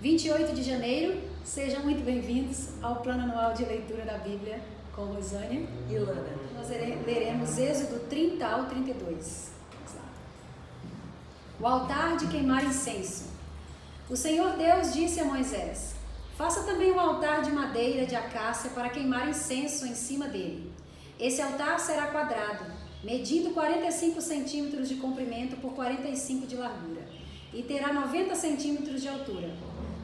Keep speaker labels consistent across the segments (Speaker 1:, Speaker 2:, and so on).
Speaker 1: 28 de janeiro, sejam muito bem-vindos ao Plano Anual de Leitura da Bíblia com Rosânia
Speaker 2: e Lana.
Speaker 1: Nós leremos Êxodo 30 ao 32. Vamos lá. O altar de queimar incenso. O Senhor Deus disse a Moisés: faça também um altar de madeira de acácia para queimar incenso em cima dele. Esse altar será quadrado, medindo 45 centímetros de comprimento por 45 de largura, e terá 90 centímetros de altura.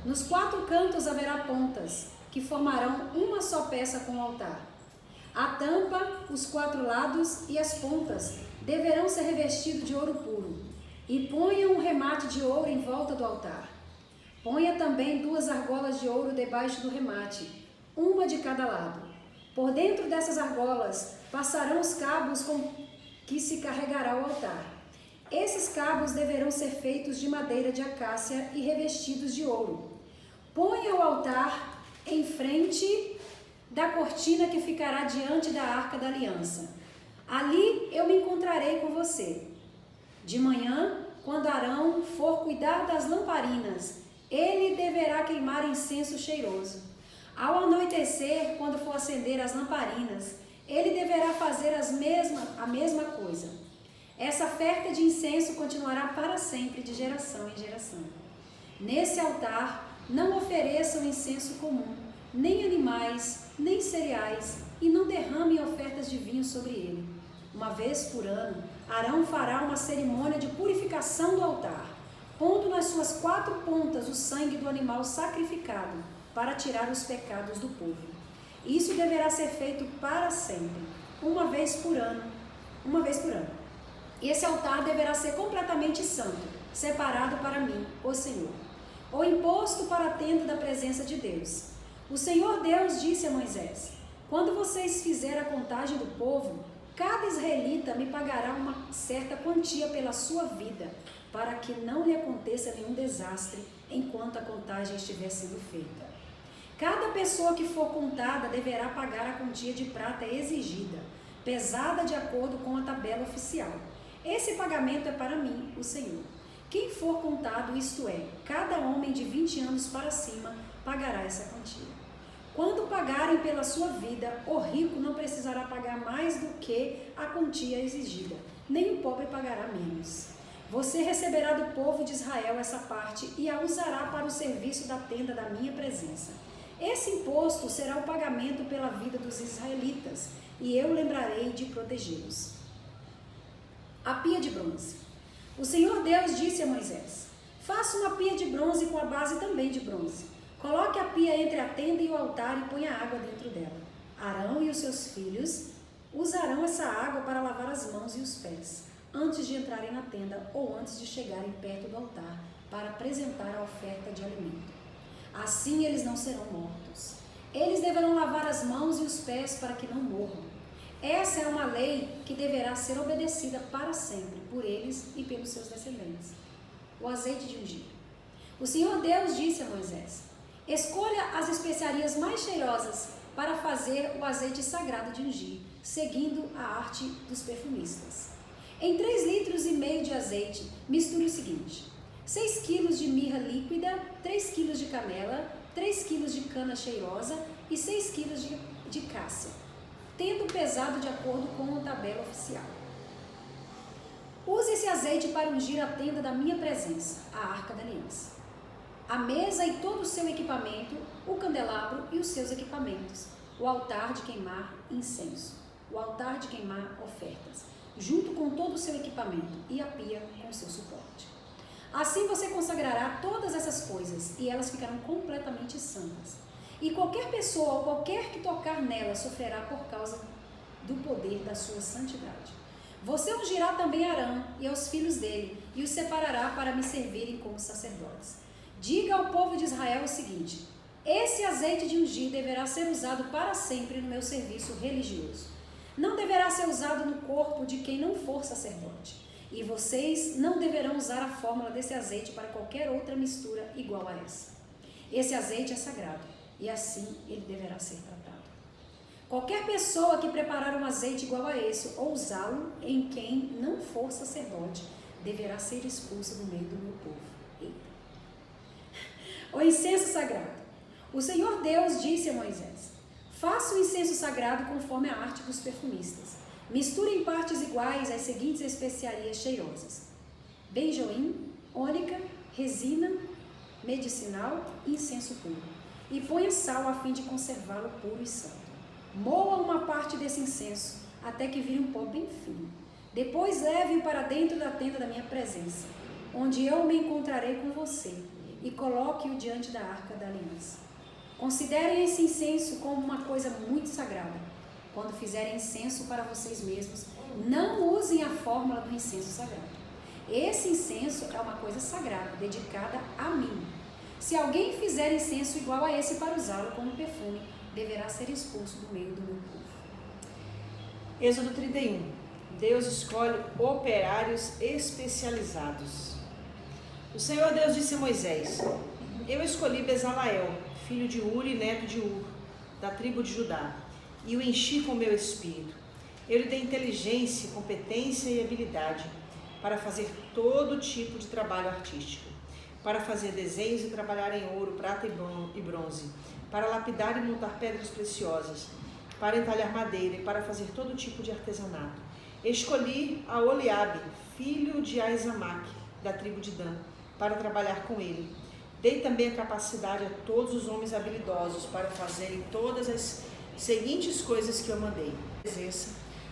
Speaker 1: Nos 4 cantos haverá pontas, que formarão uma só peça com o altar. A tampa, os 4 lados e as pontas deverão ser revestidos de ouro puro. E ponha um remate de ouro em volta do altar. Ponha também 2 argolas de ouro debaixo do remate, uma de cada lado. Por dentro dessas argolas passarão os cabos com que se carregará o altar. Esses cabos deverão ser feitos de madeira de acácia e revestidos de ouro. Ponha o altar em frente da cortina que ficará diante da Arca da Aliança. Ali eu me encontrarei com você. De manhã, quando Arão for cuidar das lamparinas, ele deverá queimar incenso cheiroso. Ao anoitecer, quando for acender as lamparinas, ele deverá fazer a mesma coisa. Essa oferta de incenso continuará para sempre, de geração em geração. Nesse altar, não ofereçam incenso comum, nem animais, nem cereais, e não derramem ofertas de vinho sobre ele. Uma vez por ano, Arão fará uma cerimônia de purificação do altar, pondo nas suas 4 pontas o sangue do animal sacrificado, para tirar os pecados do povo. Isso deverá ser feito para sempre, uma vez por ano. Esse altar deverá ser completamente santo, separado para mim, o Senhor. O imposto para a tenda da presença de Deus. O Senhor Deus disse a Moisés: quando vocês fizerem a contagem do povo, cada israelita me pagará uma certa quantia pela sua vida, para que não lhe aconteça nenhum desastre enquanto a contagem estiver sendo feita. Cada pessoa que for contada deverá pagar a quantia de prata exigida, pesada de acordo com a tabela oficial. Esse pagamento é para mim, o Senhor. Quem for contado, isto é, cada homem de 20 anos para cima, pagará essa quantia. Quando pagarem pela sua vida, o rico não precisará pagar mais do que a quantia exigida, nem o pobre pagará menos. Você receberá do povo de Israel essa parte e a usará para o serviço da tenda da minha presença. Esse imposto será o pagamento pela vida dos israelitas, e eu lembrarei de protegê-los. A pia de bronze. O Senhor Deus disse a Moisés: faça uma pia de bronze com a base também de bronze. Coloque a pia entre a tenda e o altar e ponha água dentro dela. Arão e os seus filhos usarão essa água para lavar as mãos e os pés, antes de entrarem na tenda ou antes de chegarem perto do altar, para apresentar a oferta de alimento. Assim eles não serão mortos. Eles deverão lavar as mãos e os pés para que não morram. Essa é uma lei que deverá ser obedecida para sempre, por eles e pelos seus descendentes. O azeite de ungir. O Senhor Deus disse a Moisés: escolha as especiarias mais cheirosas para fazer o azeite sagrado de ungir, seguindo a arte dos perfumistas. Em 3,5 litros de azeite, misture o seguinte: 6 quilos de mirra líquida, 3 quilos de canela, 3 quilos de cana cheirosa e 6 quilos de cássia, tendo pesado de acordo com a tabela oficial. Use esse azeite para ungir a tenda da minha presença, a Arca da Aliança, a mesa e todo o seu equipamento, o candelabro e os seus equipamentos, o altar de queimar incenso, o altar de queimar ofertas, junto com todo o seu equipamento, e a pia com seu suporte. Assim você consagrará todas essas coisas, e elas ficarão completamente santas. E qualquer pessoa ou qualquer que tocar nela sofrerá por causa do poder da sua santidade. Você ungirá também Arão e aos filhos dele, e os separará para me servirem como sacerdotes. Diga ao povo de Israel o seguinte: esse azeite de ungir deverá ser usado para sempre no meu serviço religioso. Não deverá ser usado no corpo de quem não for sacerdote. E vocês não deverão usar a fórmula desse azeite para qualquer outra mistura igual a essa. Esse azeite é sagrado, e assim ele deverá ser tratado. Qualquer pessoa que preparar um azeite igual a esse ou usá-lo em quem não for sacerdote, deverá ser expulsa do meio do meu povo. Eita. O incenso sagrado. O Senhor Deus disse a Moisés: faça o incenso sagrado conforme a arte dos perfumistas. Misture em partes iguais as seguintes especiarias cheirosas: benjoim, ônica, resina medicinal e incenso puro. E ponha sal a fim de conservá-lo puro e santo. Moa uma parte desse incenso até que vire um pó bem fino. Depois leve-o para dentro da tenda da minha presença, onde eu me encontrarei com você, e coloque-o diante da arca da aliança. Considerem esse incenso como uma coisa muito sagrada. Quando fizerem incenso para vocês mesmos, não usem a fórmula do incenso sagrado. Esse incenso é uma coisa sagrada, dedicada a mim. Se alguém fizer incenso igual a esse para usá-lo como perfume, deverá ser expulso do meio do meu povo.
Speaker 2: Êxodo 31. Deus escolhe operários especializados. O Senhor Deus disse a Moisés: eu escolhi Bezaleel, filho de Uri, neto de Ur, da tribo de Judá, e o enchi com meu espírito. Eu lhe dei inteligência, competência e habilidade para fazer todo tipo de trabalho artístico, para fazer desenhos e trabalhar em ouro, prata e bronze, para lapidar e montar pedras preciosas, para entalhar madeira e para fazer todo tipo de artesanato. Escolhi a Oliabe, filho de Aizamaque, da tribo de Dan, para trabalhar com ele. Dei também a capacidade a todos os homens habilidosos para fazerem todas as seguintes coisas que eu mandei: a presença,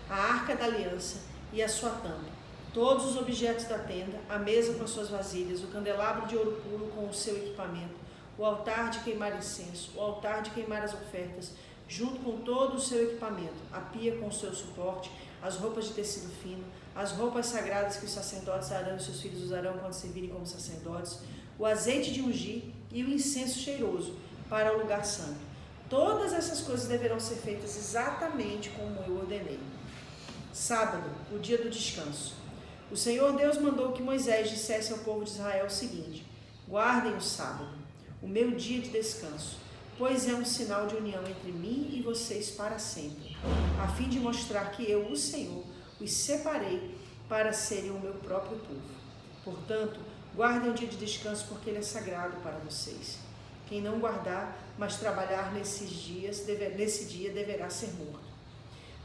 Speaker 2: a arca da aliança e a sua tampa, todos os objetos da tenda, a mesa com as suas vasilhas, o candelabro de ouro puro com o seu equipamento, o altar de queimar incenso, o altar de queimar as ofertas, junto com todo o seu equipamento, a pia com o seu suporte, as roupas de tecido fino, as roupas sagradas que os sacerdotes Arão e seus filhos usarão quando servirem como sacerdotes, o azeite de ungir e o incenso cheiroso para o lugar santo. Todas essas coisas deverão ser feitas exatamente como eu ordenei. Sábado, o dia do descanso. O Senhor Deus mandou que Moisés dissesse ao povo de Israel o seguinte: guardem o sábado, o meu dia de descanso, pois é um sinal de união entre mim e vocês para sempre, a fim de mostrar que eu, o Senhor, os separei para serem o meu próprio povo. Portanto, guardem o dia de descanso, porque ele é sagrado para vocês. Quem não guardar, mas trabalhar nesse dia deverá ser morto.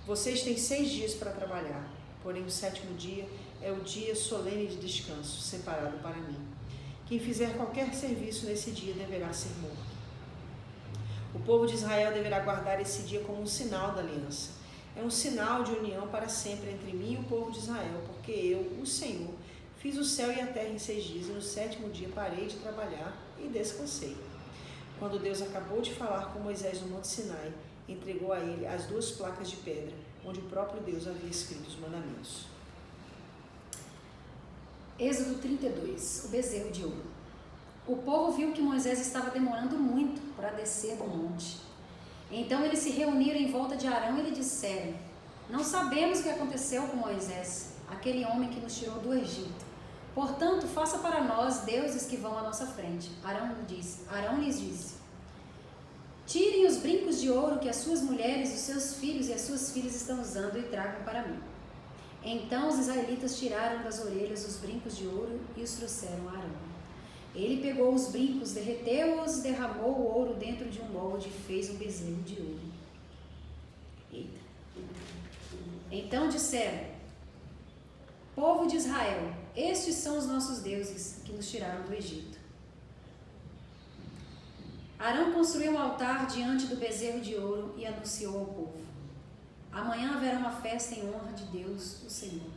Speaker 2: Vocês têm 6 dias para trabalhar, porém o 7º dia é o dia solene de descanso, separado para mim. Quem fizer qualquer serviço nesse dia deverá ser morto. O povo de Israel deverá guardar esse dia como um sinal da aliança. É um sinal de união para sempre entre mim e o povo de Israel, porque eu, o Senhor, fiz o céu e a terra em 6 dias, e no 7º dia parei de trabalhar e descansei. Quando Deus acabou de falar com Moisés no Monte Sinai, entregou a ele as 2 placas de pedra, onde o próprio Deus havia escrito os mandamentos.
Speaker 1: Êxodo 32, o bezerro de ouro. O povo viu que Moisés estava demorando muito para descer do monte. Então eles se reuniram em volta de Arão e lhe disseram: não sabemos o que aconteceu com Moisés, aquele homem que nos tirou do Egito. Portanto, faça para nós deuses que vão à nossa frente. Arão lhes disse: tirem os brincos de ouro que as suas mulheres, os seus filhos e as suas filhas estão usando e tragam para mim. Então os israelitas tiraram das orelhas os brincos de ouro e os trouxeram a Arão. Ele pegou os brincos, derreteu-os, derramou o ouro dentro de um molde e fez um bezerro de ouro. Eita. Então disseram: povo de Israel, estes são os nossos deuses que nos tiraram do Egito. Arão construiu um altar diante do bezerro de ouro e anunciou ao povo: amanhã haverá uma festa em honra de Deus, o Senhor.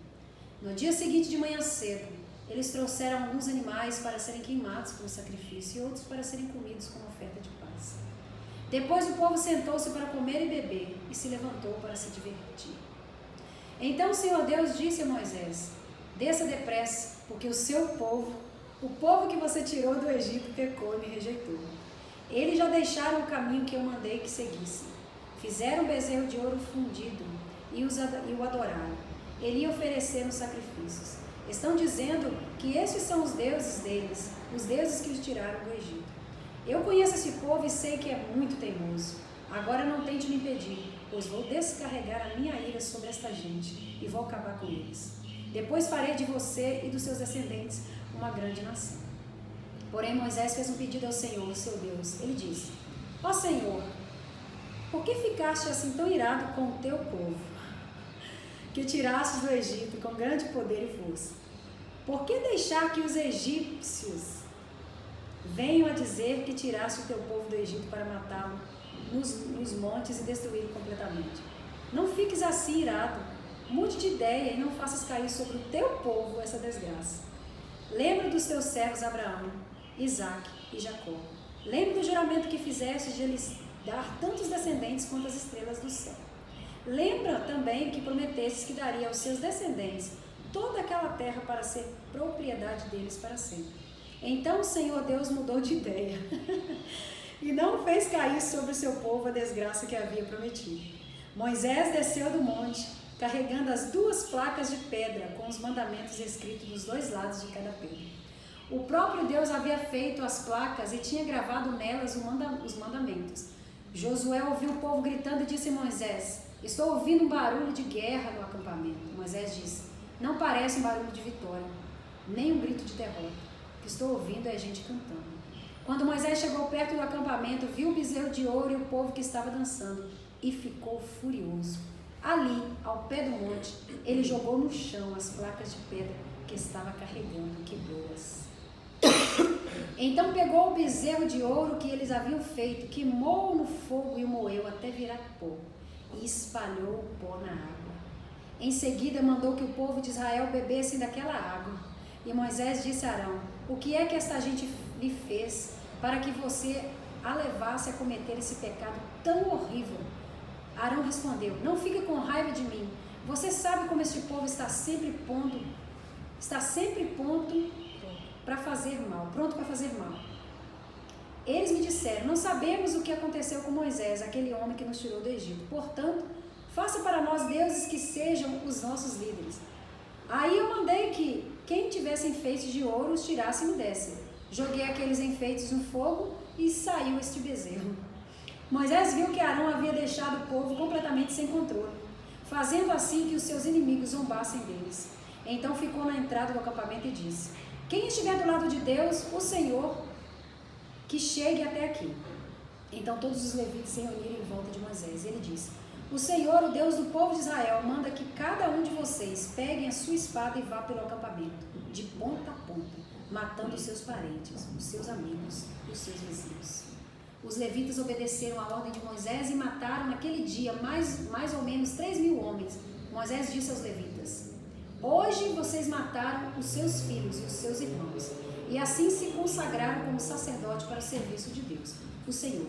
Speaker 1: No dia seguinte de manhã cedo, eles trouxeram alguns animais para serem queimados como sacrifício e outros para serem comidos como oferta de paz. Depois o povo sentou-se para comer e beber e se levantou para se divertir. Então o Senhor Deus disse a Moisés: desça depressa, porque o seu povo, o povo que você tirou do Egito, pecou e me rejeitou. Eles já deixaram o caminho que eu mandei que seguissem. Fizeram um bezerro de ouro fundido e o adoraram. Ele ia oferecer nos sacrifícios. Estão dizendo que esses são os deuses deles, os deuses que os tiraram do Egito. Eu conheço esse povo e sei que é muito teimoso. Agora não tente me impedir, pois vou descarregar a minha ira sobre esta gente e vou acabar com eles. Depois farei de você e dos seus descendentes uma grande nação. Porém Moisés fez um pedido ao Senhor, seu Deus. Ele disse: ó Senhor, por que ficaste assim tão irado com o teu povo, que tirastes do Egito com grande poder e força? Por que deixar que os egípcios venham a dizer que tiraste o teu povo do Egito para matá-lo nos montes e destruí-lo completamente? Não fiques assim irado, mude de ideia e não faças cair sobre o teu povo essa desgraça. Lembra dos teus servos Abraão, Isaque e Jacó. Lembra do juramento que fizeste de lhes dar tantos descendentes quanto as estrelas do céu. Lembra também que prometestes que daria aos seus descendentes toda aquela terra para ser propriedade deles para sempre. Então o Senhor Deus mudou de ideia e não fez cair sobre o seu povo a desgraça que havia prometido. Moisés desceu do monte, carregando as 2 placas de pedra com os mandamentos escritos dos 2 lados de cada pedra. O próprio Deus havia feito as placas e tinha gravado nelas os mandamentos. Josué ouviu o povo gritando e disse a Moisés: estou ouvindo um barulho de guerra no acampamento. Moisés disse: não parece um barulho de vitória, nem um grito de derrota. O que estou ouvindo é gente cantando. Quando Moisés chegou perto do acampamento, viu o bezerro de ouro e o povo que estava dançando e ficou furioso. Ali, ao pé do monte, ele jogou no chão as placas de pedra que estava carregando e quebrou-as. Então pegou o bezerro de ouro que eles haviam feito, queimou no fogo e o moeu até virar pó, e espalhou o pó na água. Em seguida mandou que o povo de Israel bebesse daquela água. E Moisés disse a Arão: o que é que esta gente lhe fez para que você a levasse a cometer esse pecado tão horrível? Arão respondeu: não fique com raiva de mim. Você sabe como este povo está sempre pronto para fazer mal. Eles me disseram: não sabemos o que aconteceu com Moisés, aquele homem que nos tirou do Egito. Portanto, faça para nós deuses que sejam os nossos líderes. Aí eu mandei que quem tivesse enfeites de ouro os tirasse e me desse. Joguei aqueles enfeites no fogo e saiu este bezerro. Moisés viu que Arão havia deixado o povo completamente sem controle, fazendo assim que os seus inimigos zombassem deles. Então ficou na entrada do acampamento e disse: quem estiver do lado de Deus, o Senhor, que chegue até aqui. Então todos os levitas se reuniram em volta de Moisés. Ele disse: o Senhor, o Deus do povo de Israel, manda que cada um de vocês peguem a sua espada e vá pelo acampamento, de ponta a ponta, matando os seus parentes, os seus amigos e os seus vizinhos. Os levitas obedeceram à ordem de Moisés e mataram naquele dia mais ou menos 3.000 homens. Moisés disse aos levitas: hoje vocês mataram os seus filhos e os seus irmãos, e assim se consagraram como sacerdote para o serviço de Deus, o Senhor.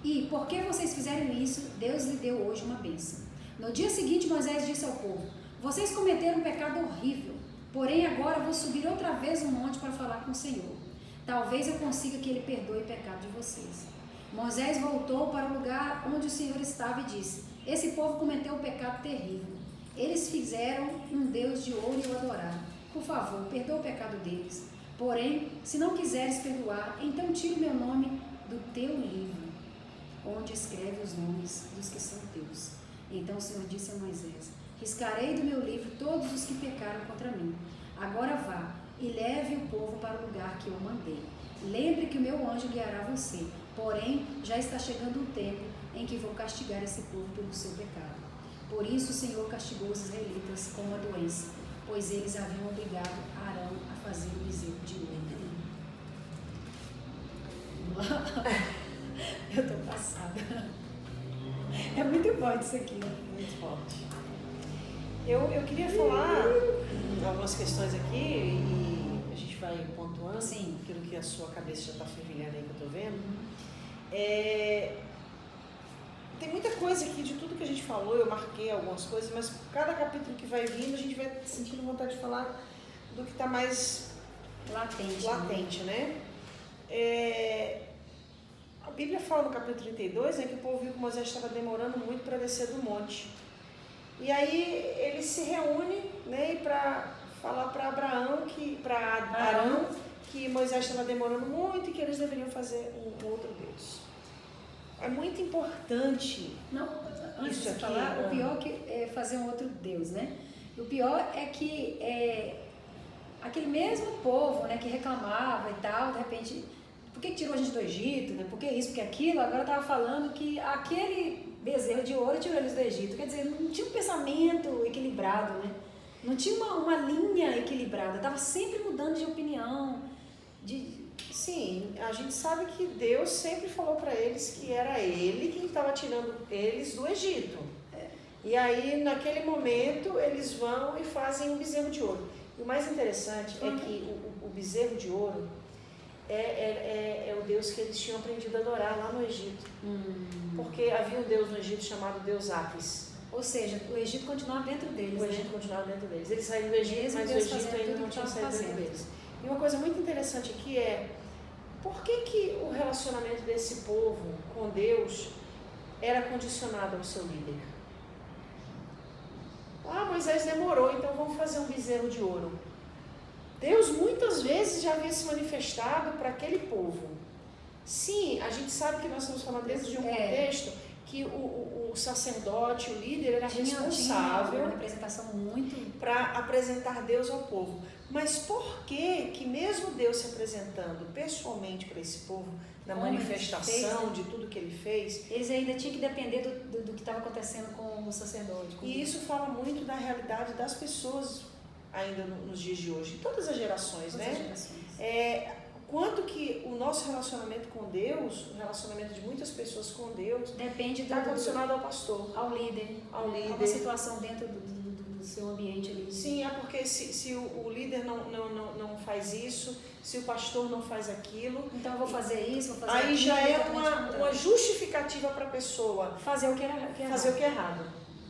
Speaker 1: E, porque vocês fizeram isso, Deus lhe deu hoje uma bênção. No dia seguinte, Moisés disse ao povo: vocês cometeram um pecado horrível, porém agora vou subir outra vez no monte para falar com o Senhor. Talvez eu consiga que ele perdoe o pecado de vocês. Moisés voltou para o lugar onde o Senhor estava e disse: esse povo cometeu um pecado terrível. Eles fizeram um Deus de ouro e o adoraram. Por favor, perdoa o pecado deles. Porém, se não quiseres perdoar, então tira o meu nome do teu livro, onde escreve os nomes dos que são teus. Então o Senhor disse a Moisés: riscarei do meu livro todos os que pecaram contra mim. Agora vá e leve o povo para o lugar que eu mandei. Lembre que o meu anjo guiará você, porém já está chegando o tempo em que vou castigar esse povo pelo seu pecado. Por isso o Senhor castigou os israelitas com uma doença, pois eles haviam obrigado Arão a fazer o bezerro de ouro. Eu estou passada. É muito bom isso aqui.
Speaker 2: Muito forte. Eu queria falar algumas questões aqui e a gente vai pontuando.
Speaker 1: Sim.
Speaker 2: Aquilo que a sua cabeça já está fervilhando aí que eu estou vendo. Tem muita coisa aqui de tudo que a gente falou, eu marquei algumas coisas, mas cada capítulo que vai vindo a gente vai sentindo vontade de falar do que está mais latente, né? A Bíblia fala no capítulo 32, né, que o povo viu que Moisés estava demorando muito para descer do monte. E aí ele se reúne, né, para falar para Arão que Moisés estava demorando muito e que eles deveriam fazer um outro Deus. É muito importante.
Speaker 1: Não, antes de falar, o pior que é fazer um outro Deus, né? O pior é que aquele mesmo povo, né, que reclamava e tal, de repente, por que tirou a gente do Egito, né? Por que isso, por que aquilo? Agora estava falando que aquele bezerro de ouro tirou eles do Egito. Quer dizer, não tinha um pensamento equilibrado, né? Não tinha uma linha equilibrada, estava sempre mudando de opinião.
Speaker 2: Sim, a gente sabe que Deus sempre falou para eles que era Ele quem estava tirando eles do Egito. E aí, naquele momento, eles vão e fazem um bezerro de ouro. E o mais interessante é que o bezerro de ouro é o Deus que eles tinham aprendido a adorar lá no Egito. Porque havia um Deus no Egito chamado Deus Apis.
Speaker 1: Ou seja, o Egito continuava dentro deles.
Speaker 2: O Egito continuava dentro deles. Eles saíram do Egito, mas o Egito ainda não tinha saído dentro deles. E uma coisa muito interessante aqui é, por que o relacionamento desse povo com Deus era condicionado ao seu líder? Moisés demorou, então vamos fazer um bezerro de ouro. Deus muitas vezes já havia se manifestado para aquele povo. Sim, a gente sabe que nós estamos falando dentro de um contexto que o sacerdote, o líder, era responsável
Speaker 1: uma representação muito
Speaker 2: para apresentar Deus ao povo. Mas por que mesmo Deus se apresentando pessoalmente para esse povo, na manifestação de tudo que ele fez,
Speaker 1: eles ainda tinham que depender do que estava acontecendo com o sacerdote?
Speaker 2: E isso fala muito da realidade das pessoas ainda nos dias de hoje, de todas as gerações, né? Quanto que o nosso relacionamento com Deus, o relacionamento de muitas pessoas com Deus,
Speaker 1: depende
Speaker 2: está condicionado ao pastor,
Speaker 1: ao líder, a uma situação dentro do seu ambiente ali.
Speaker 2: Sim, é porque se o líder não faz isso, se o pastor não faz aquilo,
Speaker 1: então eu vou fazer isso, vou fazer
Speaker 2: aí
Speaker 1: aquilo.
Speaker 2: Aí já é uma justificativa para a pessoa
Speaker 1: fazer o que é errado.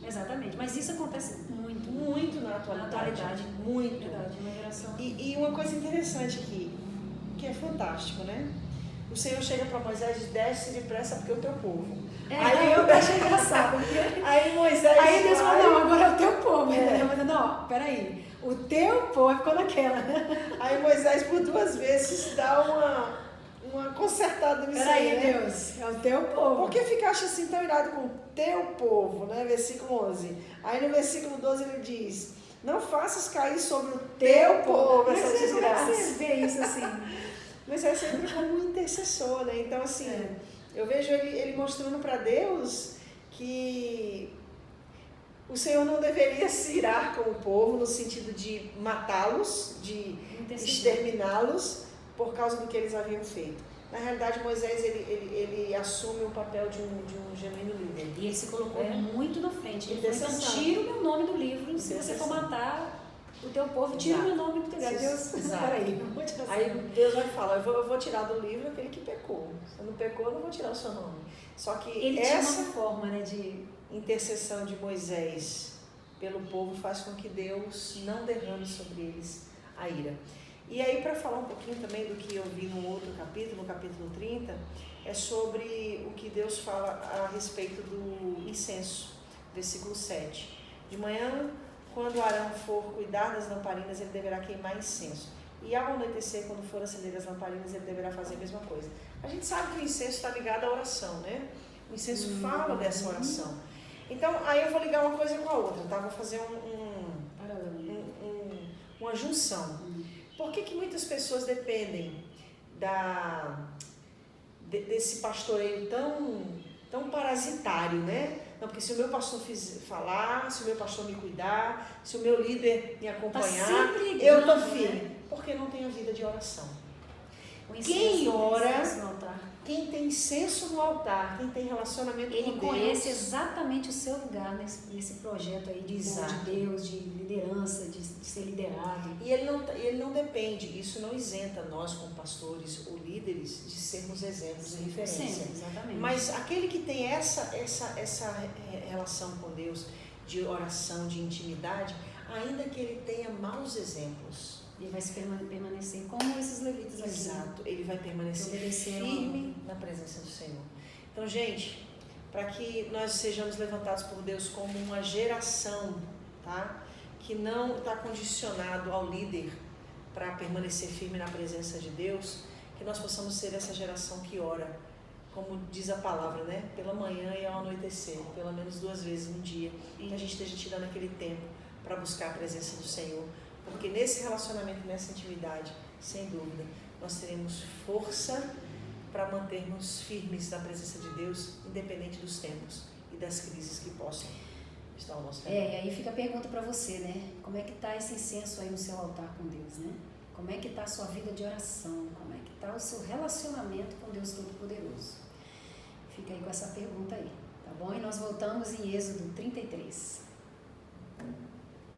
Speaker 1: Exatamente, mas isso acontece muito
Speaker 2: na atualidade.
Speaker 1: Muito. Verdade, uma geração.
Speaker 2: E uma coisa interessante aqui, que é fantástico, né? O Senhor chega para Moisés e diz: desce depressa porque é o teu povo.
Speaker 1: Aí eu achei engraçado.
Speaker 2: Aí Moisés.
Speaker 1: Aí Deus falou: não, agora é o teu povo. Mas não, peraí. O teu povo ficou naquela.
Speaker 2: Aí Moisés, por 2 vezes, dá uma consertada nisso aí.
Speaker 1: Peraí, Deus, é o teu povo.
Speaker 2: Por que ficaste assim tão irado com o teu povo, né? Versículo 11. Aí no versículo 12 ele diz: não faças cair sobre o teu povo essa desgraça.
Speaker 1: Você vê isso assim.
Speaker 2: Mas é sempre como um intercessor, né? Então, assim, eu vejo ele mostrando para Deus que o Senhor não deveria se irar com o povo no sentido de matá-los, de exterminá-los por causa do que eles haviam feito. Na realidade, Moisés, ele assume o papel de um genuíno líder.
Speaker 1: E ele se colocou muito na frente. Ele falou: então, tira o meu nome do livro, se você for matar o teu povo, tira o meu nome do teu livro. Deus, peraí,
Speaker 2: aí Deus vai falar: eu vou tirar do livro aquele que pecou. Se não pecou, eu não vou tirar o seu nome. Só que
Speaker 1: ele
Speaker 2: essa
Speaker 1: tinha uma forma, né, de
Speaker 2: intercessão de Moisés pelo povo faz com que Deus não derrame sobre eles a ira. E aí, para falar um pouquinho também do que eu vi no outro capítulo, no capítulo 30, é sobre o que Deus fala a respeito do incenso, versículo 7. De manhã, quando Arão for cuidar das lamparinas, ele deverá queimar incenso. E ao anoitecer, quando for acender as lamparinas, ele deverá fazer a mesma coisa. A gente sabe que o incenso está ligado à oração, né? O incenso fala dessa oração. Então, aí eu vou ligar uma coisa com a outra, tá? Vou fazer uma junção. Por que muitas pessoas dependem desse pastoreio tão parasitário, né? Não, porque se o meu pastor falar, se o meu pastor me cuidar, se o meu líder me acompanhar, eu estou firme. Porque não tem a vida de oração. Quem ora, quem tem incenso no altar, quem tem relacionamento com Deus,
Speaker 1: ele conhece exatamente o seu lugar nesse projeto aí de Deus, de liderança, de ser liderado.
Speaker 2: E ele não depende, isso não isenta nós como pastores ou líderes de sermos exemplos e referência.
Speaker 1: Sim, exatamente.
Speaker 2: Mas aquele que tem essa relação com Deus, de oração, de intimidade, ainda que ele tenha maus exemplos,
Speaker 1: ele vai permanecer como esses levitas aqui.
Speaker 2: Exato, ele vai permanecer firme na presença do Senhor. Então, gente, para que nós sejamos levantados por Deus como uma geração, tá? Que não está condicionado ao líder para permanecer firme na presença de Deus, que nós possamos ser essa geração que ora, como diz a palavra, né? Pela manhã e ao anoitecer, pelo menos 2 vezes no dia, que a gente esteja tirando aquele tempo para buscar a presença do Senhor, Porque nesse relacionamento, nessa intimidade, sem dúvida, nós teremos força para mantermos firmes na presença de Deus, independente dos tempos e das crises que possam estar ao nosso redor.
Speaker 1: E aí fica a pergunta para você, né? Como é que está esse incenso aí no seu altar com Deus, né? Como é que está a sua vida de oração? Como é que está o seu relacionamento com Deus Todo-Poderoso? Fica aí com essa pergunta aí, tá bom? E nós voltamos em Êxodo 33.